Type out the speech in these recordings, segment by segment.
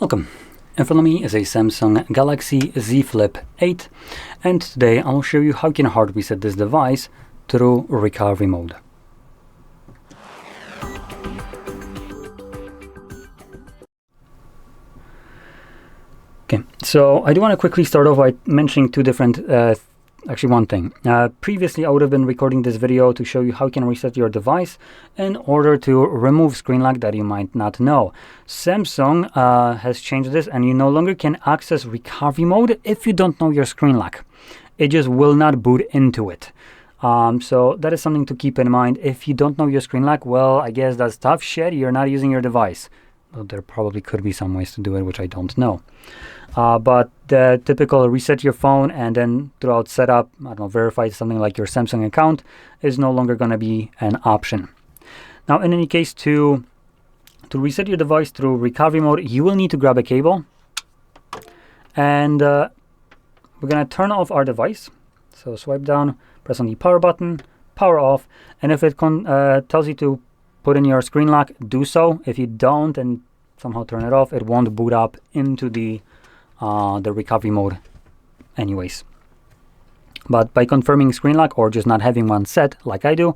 Welcome. In front of me is a Samsung Galaxy Z Flip 8, and today I'll show you how you can hard reset this device through recovery mode. Okay, so I do want to quickly start off by mentioning two different actually one thing. Previously I would have been recording this video to show you how you can reset your device in order to remove screen lock that you might not know. Samsung has changed this, and you no longer can access recovery mode if you don't know your screen lock. It just will not boot into it. So that is something to keep in mind. If you don't know your screen lock, well, I guess that's tough shit. You're not using your device. Well, there probably could be some ways to do it, which I don't know. But the typical reset your phone and then throughout setup, I don't know, verify something like your Samsung account is no longer going to be an option. Now, in any case, to reset your device through recovery mode, you will need to grab a cable, and we're going to turn off our device. So swipe down, press on the power button, power off, and if it tells you to put in your screen lock, do so. If you don't and somehow turn it off, it won't boot up into the recovery mode anyways. But by confirming screen lock or just not having one set like I do,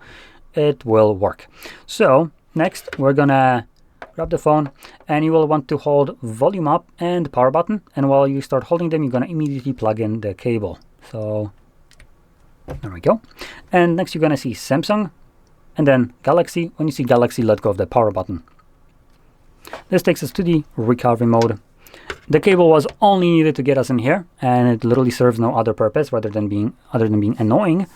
it will work. So next we're gonna grab the phone, and you will want to hold volume up and power button, and while you start holding them, you're gonna immediately plug in the cable. So there we go. And next you're gonna see Samsung and then Galaxy. When you see Galaxy, let go of the power button. This takes us to the recovery mode. The cable was only needed to get us in here, and it literally serves no other purpose other than being annoying.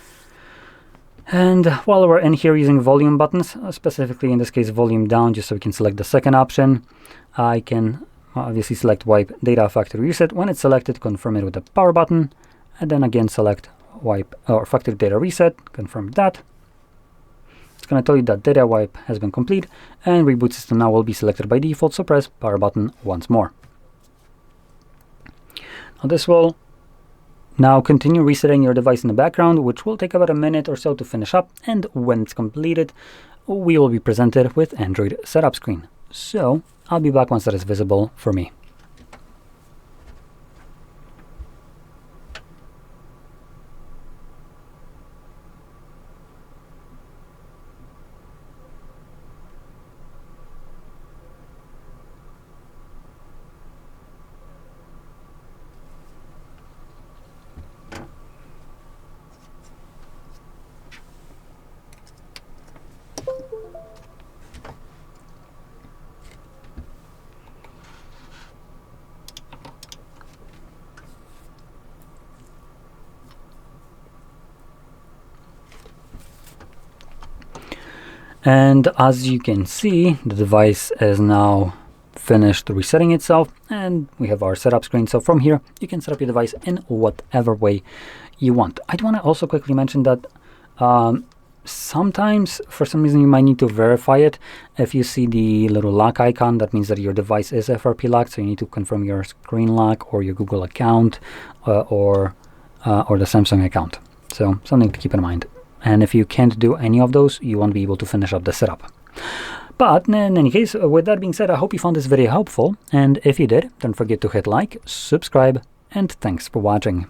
And while we're in here using volume buttons, specifically in this case volume down, just so we can select the second option, I can obviously select wipe data factory reset. When it's selected, confirm it with the power button, and then again select wipe or factory data reset, confirm that. It's going to tell you that data wipe has been complete, and reboot system now will be selected by default, so press power button once more. Now this will now continue resetting your device in the background, which will take about a minute or so to finish up, and when it's completed, we will be presented with Android setup screen. So I'll be back once that is visible for me. And as you can see, the device is now finished resetting itself, and we have our setup screen. So from here, you can set up your device in whatever way you want. I do want to also quickly mention that sometimes, for some reason, you might need to verify it. If you see the little lock icon, that means that your device is FRP locked, so you need to confirm your screen lock or your Google account or the Samsung account. So something to keep in mind. And if you can't do any of those, you won't be able to finish up the setup. But in any case, with that being said, I hope you found this video helpful. And if you did, don't forget to hit like, subscribe, and thanks for watching.